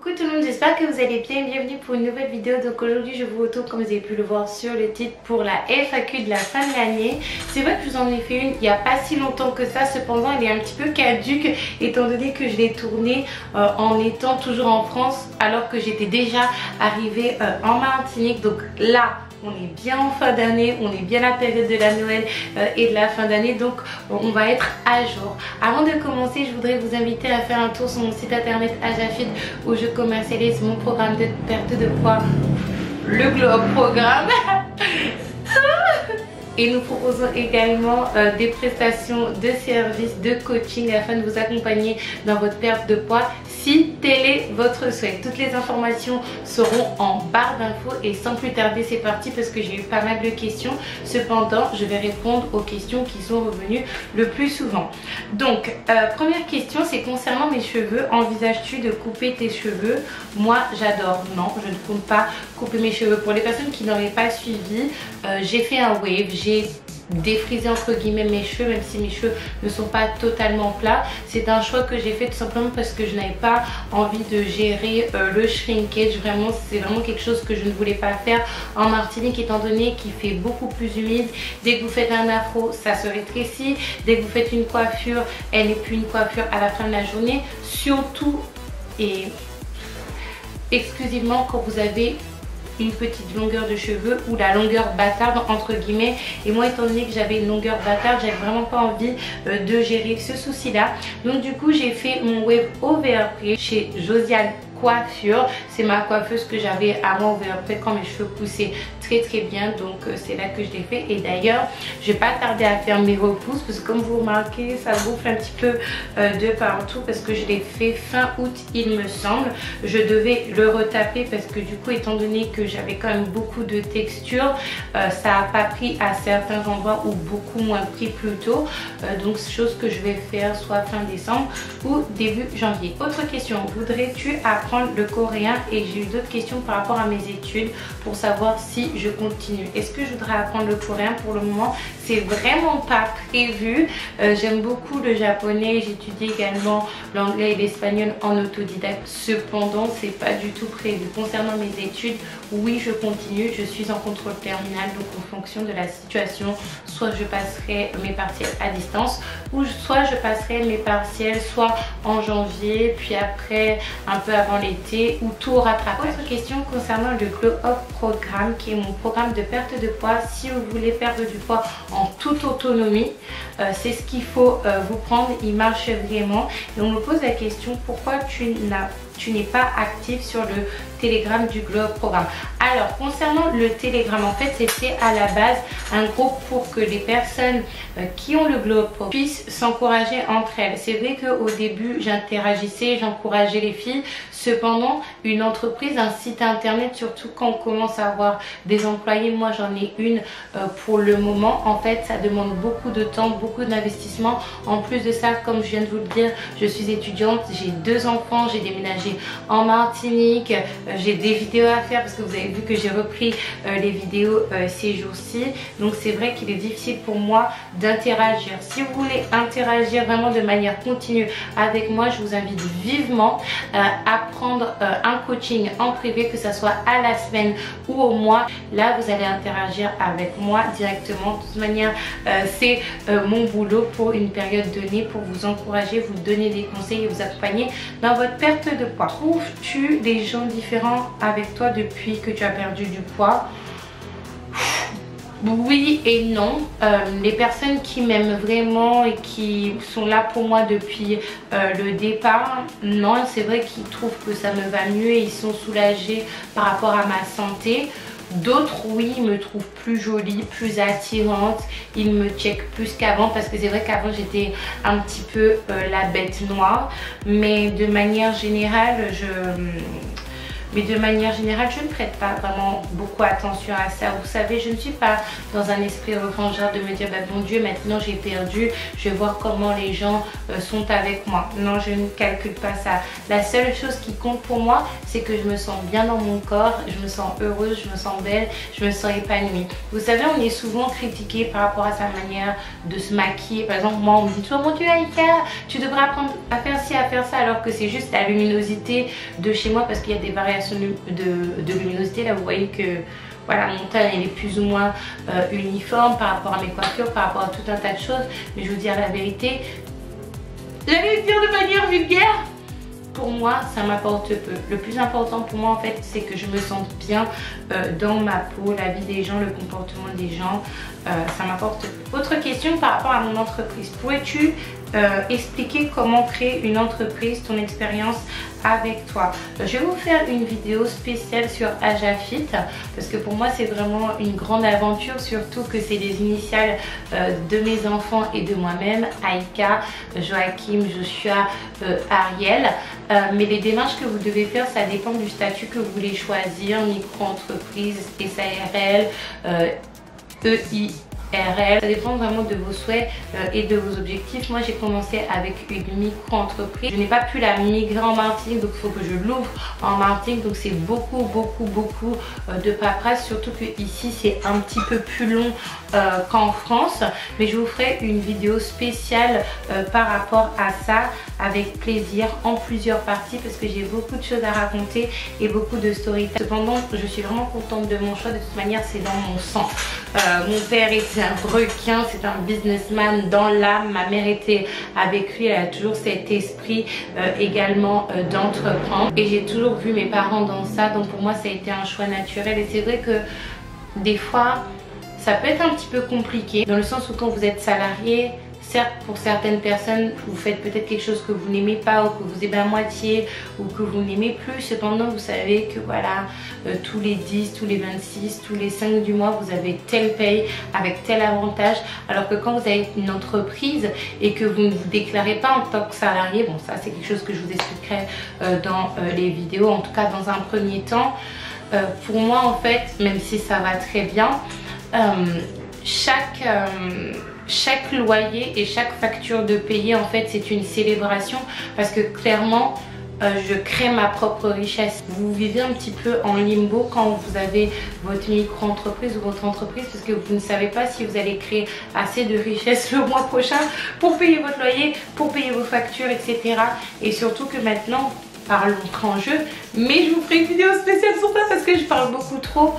Coucou tout le monde, j'espère que vous allez bien. Bienvenue pour une nouvelle vidéo. Donc aujourd'hui je vous retrouve, comme vous avez pu le voir sur le titre, pour la FAQ de la fin de l'année. C'est vrai que je vous en ai fait une il n'y a pas si longtemps que ça, cependant elle est un petit peu caduque étant donné que je l'ai tournée en étant toujours en France alors que j'étais déjà arrivée en Martinique. Donc là on est bien en fin d'année, on est bien à la période de la Noël et de la fin d'année, donc on va être à jour. Avant de commencer, je voudrais vous inviter à faire un tour sur mon site internet Ajafit où je commercialise mon programme de perte de poids, le Glow Programme. Et nous proposons également des prestations de services, de coaching afin de vous accompagner dans votre perte de poids si tel est votre souhait. Toutes les informations seront en barre d'infos et sans plus tarder c'est parti parce que j'ai eu pas mal de questions. Cependant je vais répondre aux questions qui sont revenues le plus souvent. Donc première question, c'est concernant mes cheveux. Envisages-tu de couper tes cheveux? Moi j'adore. Non, je ne compte pas couper mes cheveux. Pour les personnes qui n'auraient pas suivi, j'ai fait un wave, j'ai défrisé entre guillemets mes cheveux, même si mes cheveux ne sont pas totalement plats. C'est un choix que j'ai fait tout simplement parce que je n'avais pas envie de gérer le shrinkage. Vraiment, c'est vraiment quelque chose que je ne voulais pas faire en Martinique étant donné qu'il fait beaucoup plus humide. Dès que vous faites un afro, ça se rétrécit. Dès que vous faites une coiffure, elle n'est plus une coiffure à la fin de la journée. Surtout et exclusivement quand vous avez une petite longueur de cheveux ou la longueur bâtarde entre guillemets. Et moi étant donné que j'avais une longueur bâtarde, j'avais vraiment pas envie de gérer ce souci là. Donc du coup j'ai fait mon wave overspray chez Josiane Coiffure. C'est ma coiffeuse que j'avais avant overspray quand mes cheveux poussaient très bien, donc c'est là que je l'ai fait. Et d'ailleurs je vais pas tarder à faire mes repousses parce que comme vous remarquez ça gonfle un petit peu de partout parce que je l'ai fait fin août il me semble. Je devais le retaper parce que du coup étant donné que j'avais quand même beaucoup de texture, ça a pas pris à certains endroits ou beaucoup moins pris plus tôt, donc chose que je vais faire soit fin décembre ou début janvier. Autre question, voudrais-tu apprendre le coréen? Et j'ai eu d'autres questions par rapport à mes études pour savoir si je continue. Est-ce que je voudrais apprendre le coréen? Pour le moment c'est vraiment pas prévu. J'aime beaucoup le japonais, j'étudie également l'anglais et l'espagnol en autodidacte, cependant c'est pas du tout prévu. Concernant mes études, oui je continue, je suis en contrôle terminal, donc en fonction de la situation, soit je passerai mes partiels à distance ou soit je passerai mes partiels soit en janvier puis après un peu avant l'été ou tout au rattrapage. Autre question concernant le Glow Up Programme qui est mon programme de perte de poids. Si vous voulez perdre du poids en toute autonomie, c'est ce qu'il faut vous prendre, il marche vraiment. Et on me pose la question, pourquoi tu n'es pas active sur le Telegram du Glow Up Programme? Alors concernant le Telegram, en fait c'était à la base un groupe pour que les personnes qui ont le Glow Up Programme puissent s'encourager entre elles. C'est vrai qu'au début j'interagissais, j'encourageais les filles, cependant une entreprise, un site internet, surtout quand on commence à avoir des employés, moi j'en ai une pour le moment, en fait ça demande beaucoup de temps, beaucoup d'investissement. En plus de ça, comme je viens de vous le dire, je suis étudiante, j'ai 2 enfants, j'ai déménagé en Martinique, j'ai des vidéos à faire parce que vous avez vu que j'ai repris les vidéos ces jours-ci, donc c'est vrai qu'il est difficile pour moi d'interagir. Si vous voulez interagir vraiment de manière continue avec moi, je vous invite vivement à prendre un coaching en privé, que ce soit à la semaine ou au mois. Là vous allez interagir avec moi directement. De toute manière c'est mon boulot pour une période donnée, pour vous encourager, vous donner des conseils et vous accompagner dans votre perte de poids. Trouves-tu des gens différents avec toi depuis que tu as perdu du poids? Oui et non. Les personnes qui m'aiment vraiment et qui sont là pour moi depuis le départ, non, c'est vrai qu'ils trouvent que ça me va mieux et ils sont soulagés par rapport à ma santé. D'autres, oui, ils me trouvent plus jolie, plus attirante, ils me checkent plus qu'avant parce que c'est vrai qu'avant j'étais un petit peu la bête noire, mais de manière générale mais de manière générale je ne prête pas vraiment beaucoup attention à ça. Vous savez, je ne suis pas dans un esprit revanchard de me dire bah bon Dieu, maintenant j'ai perdu, je vais voir comment les gens sont avec moi. Non, je ne calcule pas ça. La seule chose qui compte pour moi, c'est que je me sens bien dans mon corps, je me sens heureuse, je me sens belle, je me sens épanouie. Vous savez, on est souvent critiqué par rapport à sa manière de se maquiller. Par exemple, moi on me dit toujours mon Dieu Aïka, tu devrais apprendre à faire ci, à faire ça, alors que c'est juste la luminosité de chez moi, parce qu'il y a des variations de luminosité. Là vous voyez que voilà, mon teint il est plus ou moins uniforme par rapport à mes coiffures, par rapport à tout un tas de choses. Mais je vous dire la vérité, j'allais le dire de manière vulgaire, pour moi ça m'apporte peu. Le plus important pour moi en fait, c'est que je me sente bien dans ma peau, la vie des gens, le comportement des gens, ça m'apporte peu. Autre question par rapport à mon entreprise, pourrais-tu expliquer comment créer une entreprise, ton expérience avec toi? Je vais vous faire une vidéo spéciale sur Ajafit parce que pour moi c'est vraiment une grande aventure, surtout que c'est les initiales de mes enfants et de moi-même, Aïka, Joachim, Joshua, Ariel. Mais les démarches que vous devez faire, ça dépend du statut que vous voulez choisir, micro-entreprise, SARL, EI. RL. Ça dépend vraiment de vos souhaits et de vos objectifs. Moi j'ai commencé avec une micro-entreprise. Je n'ai pas pu la migrer en Martinique, donc il faut que je l'ouvre en Martinique. Donc c'est beaucoup de paperasse, surtout que ici c'est un petit peu plus long qu'en France. Mais je vous ferai une vidéo spéciale par rapport à ça avec plaisir, en plusieurs parties, parce que j'ai beaucoup de choses à raconter et beaucoup de storytelling. Cependant je suis vraiment contente de mon choix. De toute manière c'est dans mon sang. Mon père était un requin, c'est un businessman dans l'âme. Ma mère était avec lui, elle a toujours cet esprit également d'entreprendre. Et j'ai toujours vu mes parents dans ça, donc pour moi ça a été un choix naturel. Et c'est vrai que des fois ça peut être un petit peu compliqué, dans le sens où quand vous êtes salarié, certes pour certaines personnes vous faites peut-être quelque chose que vous n'aimez pas, ou que vous aimez à moitié, ou que vous n'aimez plus. Cependant vous savez que voilà, tous les 10, tous les 26, tous les 5 du mois vous avez telle paye avec tel avantage. Alors que quand vous avez une entreprise et que vous ne vous déclarez pas en tant que salarié, bon ça c'est quelque chose que je vous expliquerai dans les vidéos, en tout cas dans un premier temps. Pour moi en fait, même si ça va très bien, chaque loyer et chaque facture de payer en fait c'est une célébration, parce que clairement je crée ma propre richesse. Vous vivez un petit peu en limbo quand vous avez votre micro-entreprise ou votre entreprise, parce que vous ne savez pas si vous allez créer assez de richesse le mois prochain pour payer votre loyer, pour payer vos factures, etc. Et surtout que maintenant, parlons en jeu, mais je vous ferai une vidéo spéciale sur ça parce que je parle beaucoup trop.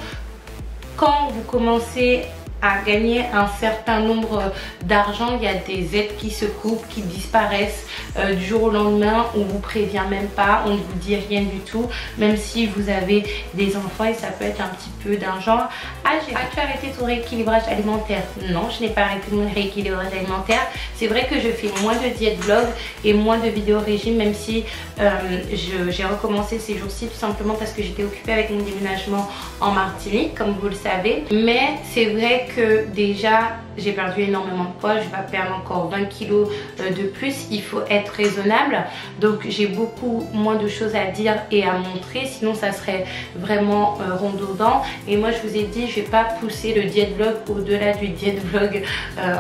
Quand vous commencez à gagner un certain nombre d'argent, il y a des aides qui se coupent, qui disparaissent du jour au lendemain. On vous prévient même pas, on ne vous dit rien du tout, même si vous avez des enfants, et ça peut être un petit peu d'un genre ah as-tu arrêté ton rééquilibrage alimentaire? Non, je n'ai pas arrêté mon rééquilibrage alimentaire. C'est vrai que je fais moins de diète vlog et moins de vidéos régime, même si j'ai recommencé ces jours-ci tout simplement parce que j'étais occupée avec mon déménagement en Martinique, comme vous le savez. Mais c'est vrai que déjà j'ai perdu énormément de poids, je vais perdre encore 20 kilos de plus. Il faut être raisonnable, donc j'ai beaucoup moins de choses à dire et à montrer, sinon ça serait vraiment redondant. Et moi je vous ai dit, je vais pas pousser le diète vlog au-delà du diète vlog.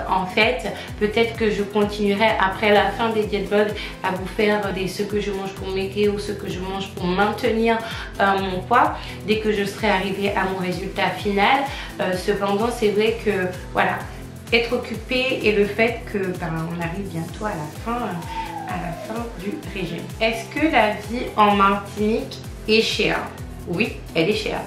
En fait, peut-être que je continuerai après la fin des diète vlogs à vous faire des ce que je mange pour maigrir ou ce que je mange pour maintenir mon poids dès que je serai arrivée à mon résultat final. Cependant c'est vrai que voilà, être occupé et le fait que on arrive bientôt à la fin du régime. Est-ce que la vie en Martinique est chère? Oui, elle est chère.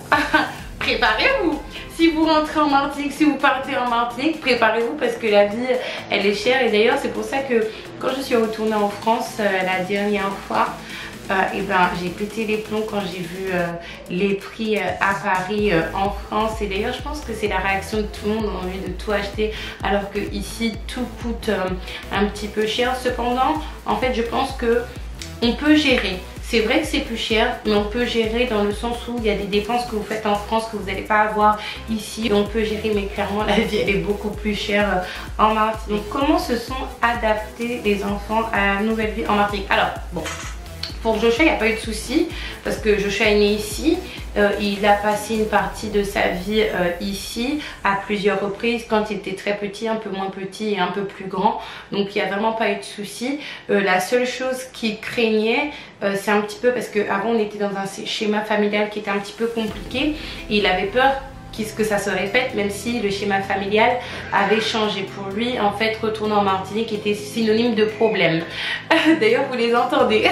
Préparez-vous. Si vous rentrez en Martinique, si vous partez en Martinique, préparez-vous parce que la vie elle est chère. Et d'ailleurs c'est pour ça que quand je suis retournée en France la dernière fois, j'ai pété les plombs quand j'ai vu les prix à Paris en France. Et d'ailleurs je pense que c'est la réaction de tout le monde, on a envie de tout acheter alors que ici tout coûte un petit peu cher. Cependant en fait je pense que on peut gérer. C'est vrai que c'est plus cher, mais on peut gérer dans le sens où il y a des dépenses que vous faites en France que vous n'allez pas avoir ici. On peut gérer, mais clairement la vie elle est beaucoup plus chère en Martinique. Donc comment se sont adaptés les enfants à la nouvelle vie en Martinique? Alors bon, pour Joshua, il n'y a pas eu de souci parce que Joshua est né ici. Il a passé une partie de sa vie ici à plusieurs reprises quand il était très petit, un peu moins petit et un peu plus grand. Donc il n'y a vraiment pas eu de souci. La seule chose qu'il craignait, c'est un petit peu parce qu'avant on était dans un schéma familial qui était un petit peu compliqué et il avait peur que ça se répète, même si le schéma familial avait changé. Pour lui, en fait, retourner en Martinique était synonyme de problème. D'ailleurs, vous les entendez.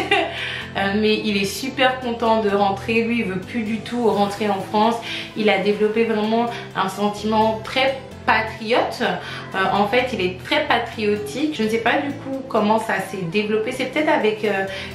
Mais il est super content de rentrer. Lui, il veut plus du tout rentrer en France. Il a développé vraiment un sentiment très patriote. En fait, il est très patriotique. Je ne sais pas du coup comment ça s'est développé. C'est peut-être avec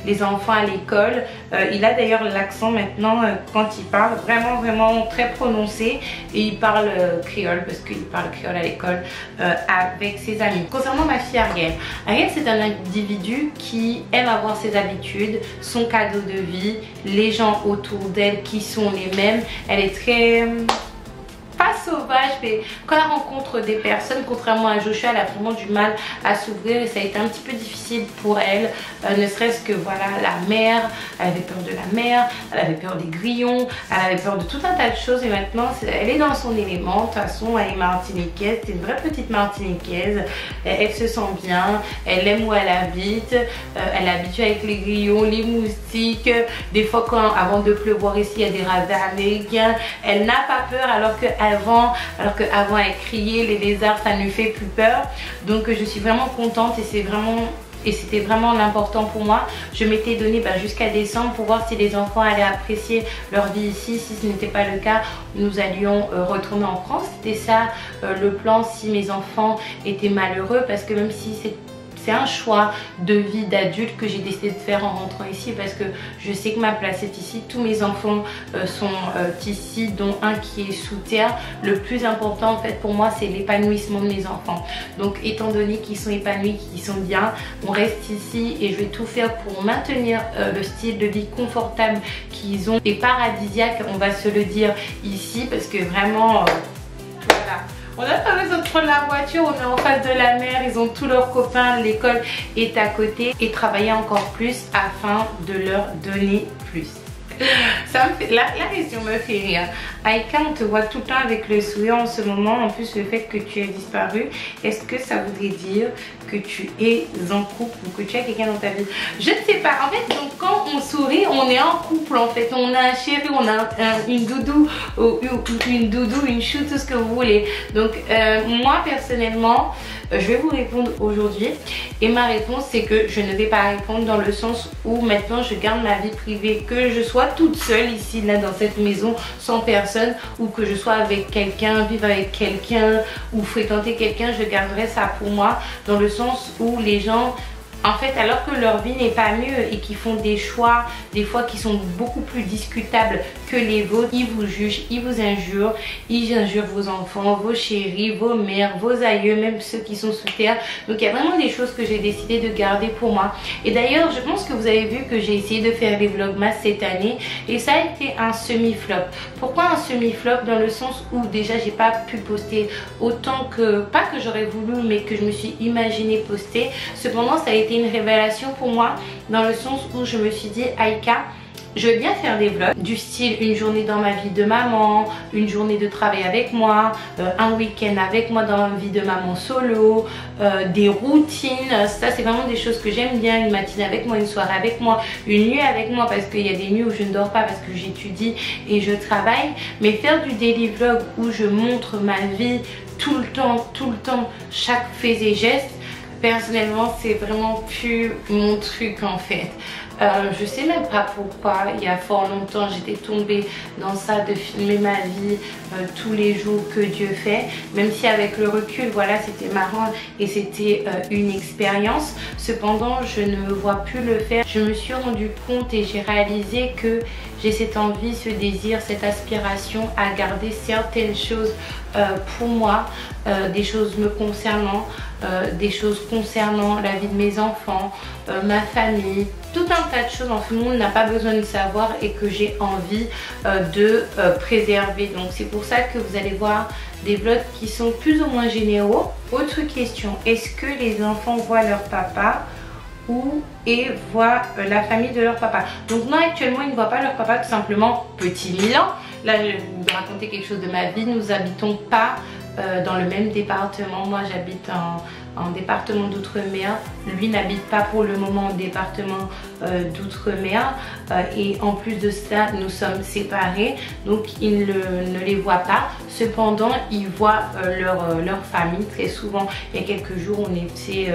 les enfants à l'école. Il a d'ailleurs l'accent maintenant quand il parle, vraiment très prononcé, et il parle créole parce qu'il parle créole à l'école avec ses amis. Concernant ma fille Ariel, Ariel c'est un individu qui aime avoir ses habitudes, son cadeau de vie, les gens autour d'elle qui sont les mêmes. Elle est très pas sauvage, mais quand elle rencontre des personnes, contrairement à Joshua, elle a vraiment du mal à s'ouvrir et ça a été un petit peu difficile pour elle, ne serait-ce que voilà, la mer, elle avait peur de la mer, elle avait peur des grillons, elle avait peur de tout un tas de choses, et maintenant elle est dans son élément. De toute façon, elle est martiniquaise, c'est une vraie petite martiniquaise, elle se sent bien, elle aime où elle habite, elle est habituée avec les grillons, les moustiques, des fois avant de pleuvoir ici, il y a des rats américains, elle n'a pas peur alors qu'avant elle criait, les lézards ça ne lui fait plus peur. Donc je suis vraiment contente et c'était vraiment l'important pour moi. Je m'étais donné jusqu'à décembre pour voir si les enfants allaient apprécier leur vie ici. Si ce n'était pas le cas, nous allions retourner en France. C'était ça le plan si mes enfants étaient malheureux, parce que même si c'est un choix de vie d'adulte que j'ai décidé de faire en rentrant ici, parce que je sais que ma place est ici, tous mes enfants sont ici, dont un qui est sous terre. Le plus important en fait pour moi, c'est l'épanouissement de mes enfants. Donc étant donné qu'ils sont épanouis, qu'ils sont bien, on reste ici et je vais tout faire pour maintenir le style de vie confortable qu'ils ont et paradisiaque, on va se le dire ici, parce que vraiment voilà. On n'a pas besoin de prendre la voiture, on est en face de la mer, ils ont tous leurs copains, l'école est à côté, et travailler encore plus afin de leur donner plus. Ça me fait, la question me fait rire. Aïka, on te voit tout le temps avec le sourire en ce moment. En plus, le fait que tu aies disparu, est-ce que ça voudrait dire que tu es en couple ou que tu as quelqu'un dans ta vie? Je ne sais pas. En fait, donc quand on sourit, on est en couple en fait. On a un chéri, on a une doudou, une chou, tout ce que vous voulez. Donc moi personnellement, je vais vous répondre aujourd'hui, et ma réponse c'est que je ne vais pas répondre, dans le sens où maintenant je garde ma vie privée, que je sois toute seule ici là dans cette maison sans personne, ou que je sois avec quelqu'un, vivre avec quelqu'un ou fréquenter quelqu'un, je garderai ça pour moi, dans le sens où les gens, en fait, alors que leur vie n'est pas mieux et qu'ils font des choix, des fois qui sont beaucoup plus discutables que les vôtres, ils vous jugent, ils vous injurent, ils injurent vos enfants, vos chéris, vos mères, vos aïeux, même ceux qui sont sous terre. Donc il y a vraiment des choses que j'ai décidé de garder pour moi. Et d'ailleurs, je pense que vous avez vu que j'ai essayé de faire des vlogmas cette année et ça a été un semi-flop. Pourquoi un semi-flop? Dans le sens où déjà j'ai pas pu poster autant que, pas que j'aurais voulu, mais que je me suis imaginé poster. Cependant, ça a été une révélation pour moi, dans le sens où je me suis dit, Aïka, je veux bien faire des vlogs du style une journée dans ma vie de maman, une journée de travail avec moi, un week-end avec moi dans ma vie de maman solo, des routines. Ça c'est vraiment des choses que j'aime bien. Une matinée avec moi, une soirée avec moi, une nuit avec moi, parce qu'il y a des nuits où je ne dors pas parce que j'étudie et je travaille. Mais faire du daily vlog où je montre ma vie tout le temps, chaque fait et geste, personnellement c'est vraiment plus mon truc en fait. Je sais même pas pourquoi, il y a fort longtemps j'étais tombée dans ça, de filmer ma vie tous les jours que Dieu fait, même si avec le recul voilà c'était marrant et c'était une expérience. Cependant je ne me vois plus le faire. Je me suis rendu compte et j'ai réalisé que j'ai cette envie, ce désir, cette aspiration à garder certaines choses pour moi, des choses me concernant, des choses concernant la vie de mes enfants, ma famille, tout un tas de choses en fait, le monde n'a pas besoin de savoir et que j'ai envie de préserver. Donc c'est pour ça que vous allez voir des vlogs qui sont plus ou moins généraux. Autre question, est-ce que les enfants voient leur papa et voient la famille de leur papa. Donc non, actuellement ils ne voient pas leur papa, tout simplement petit Milan. Là je vais vous raconter quelque chose de ma vie. Nous n'habitons pas dans le même département. Moi j'habite en département d'outre-mer, lui n'habite pas pour le moment en département d'outre-mer et en plus de ça nous sommes séparés, donc il ne les voit pas. Cependant il voit leur famille très souvent. Il y a quelques jours on était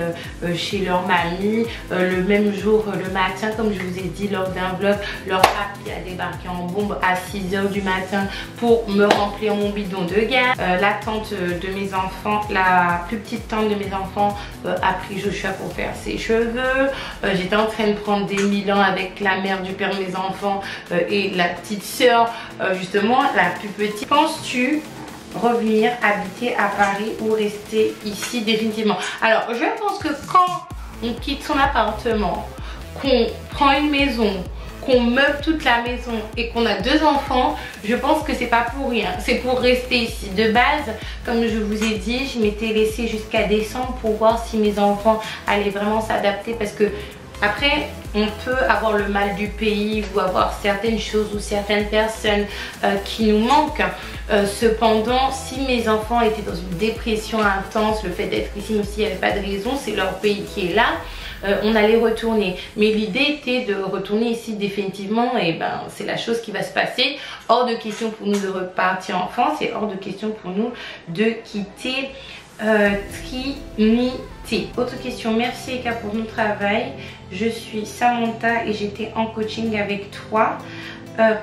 chez leur mamie, le même jour le matin, comme je vous ai dit lors d'un vlog, leur papy a débarqué en bombe à 6 h du matin pour me remplir mon bidon de gaz. La tante de mes enfants, la plus petite tante de mes enfants a pris Joshua pour faire ses cheveux. J'étais en train de prendre des Milans avec la mère du père de mes enfants et la petite soeur, justement la plus petite. Penses-tu revenir habiter à Paris ou rester ici définitivement? Alors je pense que quand on quitte son appartement, qu'on prend une maison, qu'on meuble toute la maison et qu'on a 2 enfants, je pense que c'est pas pour rien, c'est pour rester ici. De base, comme je vous ai dit, je m'étais laissée jusqu'à décembre pour voir si mes enfants allaient vraiment s'adapter, parce que après on peut avoir le mal du pays ou avoir certaines choses ou certaines personnes qui nous manquent. Cependant, si mes enfants étaient dans une dépression intense, le fait d'être ici, même s'il n'y avait pas de raison, c'est leur pays qui est là, on allait retourner. Mais l'idée était de retourner ici définitivement, et ben c'est la chose qui va se passer. Hors de question pour nous de repartir en France, et hors de question pour nous de quitter Trinité. Autre question, merci Eka pour ton travail. Je suis Samantha et j'étais en coaching avec toi.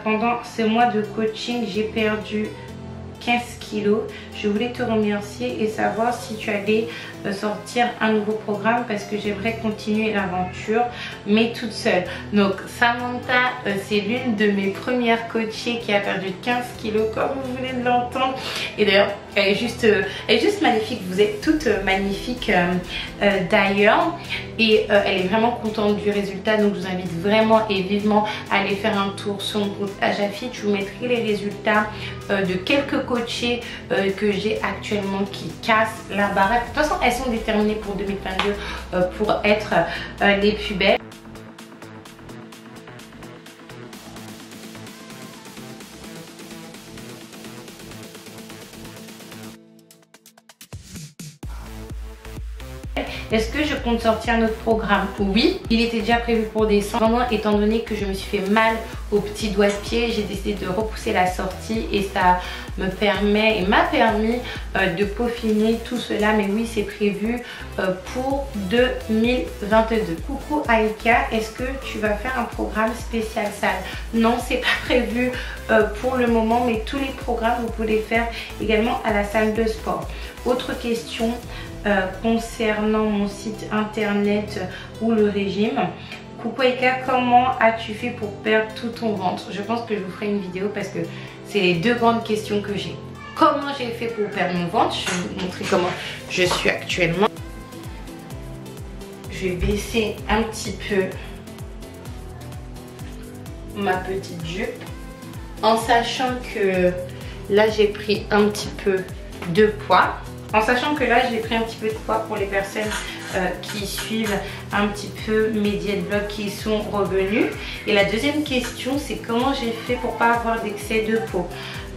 Pendant ce mois de coaching, j'ai perdu 15 kilos. Je voulais te remercier et savoir si tu allais sortir un nouveau programme, parce que j'aimerais continuer l'aventure mais toute seule. Donc Samantha, c'est l'une de mes premières coachées qui a perdu 15 kilos comme vous venez de l'entendre. Et d'ailleurs elle est juste magnifique, vous êtes toutes magnifiques d'ailleurs, et elle est vraiment contente du résultat. Donc je vous invite vraiment et vivement à aller faire un tour sur mon compte Ajafit. Je vous mettrai les résultats de quelques coachées que j'ai actuellement qui cassent la baraque. De toute façon elles sont déterminées pour 2022 pour être les plus belles. Est-ce que je compte sortir notre programme? Oui, il était déjà prévu pour décembre. Étant donné que je me suis fait mal au petit doigt de pied, j'ai décidé de repousser la sortie et ça me permet et m'a permis de peaufiner tout cela. Mais oui, c'est prévu pour 2022. Coucou Aïka, est-ce que tu vas faire un programme spécial salle? Non, c'est pas prévu pour le moment, mais tous les programmes vous pouvez les faire également à la salle de sport. Autre question concernant mon site internet ou le régime. Coucou Aïka, comment as-tu fait pour perdre tout ton ventre? Je pense que je vous ferai une vidéo parce que c'est les 2 grandes questions que j'ai. Comment j'ai fait pour perdre mon ventre? Je vais vous montrer comment je suis actuellement. Je vais baisser un petit peu ma petite jupe en sachant que là j'ai pris un petit peu de poids. En sachant que là j'ai pris un petit peu de poids pour les personnes qui suivent un petit peu mes diètes vlogs qui sont revenus. Et la deuxième question, c'est comment j'ai fait pour pas avoir d'excès de peau.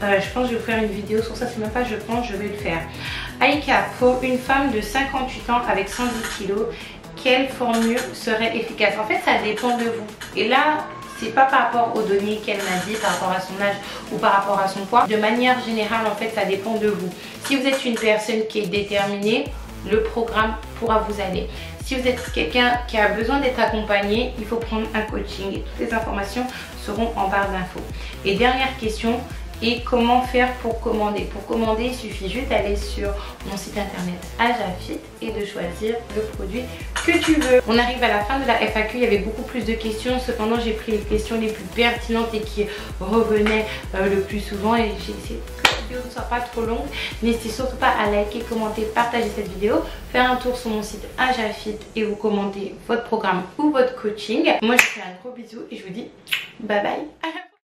Je pense que je vais faire une vidéo sur ça, c'est même pas je pense, je vais le faire. Aïka, pour une femme de 58 ans avec 110 kg, quelle formule serait efficace? En fait ça dépend de vous. Et là c'est pas par rapport aux données qu'elle m'a dit, par rapport à son âge ou par rapport à son poids. De manière générale, en fait, ça dépend de vous. Si vous êtes une personne qui est déterminée, le programme pourra vous aller. Si vous êtes quelqu'un qui a besoin d'être accompagné, il faut prendre un coaching. Et toutes les informations seront en barre d'infos. Et dernière question, et comment faire pour commander? Pour commander, il suffit juste d'aller sur mon site internet Ajafit et de choisir le produit que tu veux. On arrive à la fin de la FAQ, il y avait beaucoup plus de questions. Cependant, j'ai pris les questions les plus pertinentes et qui revenaient le plus souvent. Et j'ai essayé que la vidéo ne soit pas trop longue. N'hésitez surtout pas à liker, commenter, partager cette vidéo. Faire un tour sur mon site Ajafit et vous commander votre programme ou votre coaching. Moi, je vous fais un gros bisou et je vous dis bye bye.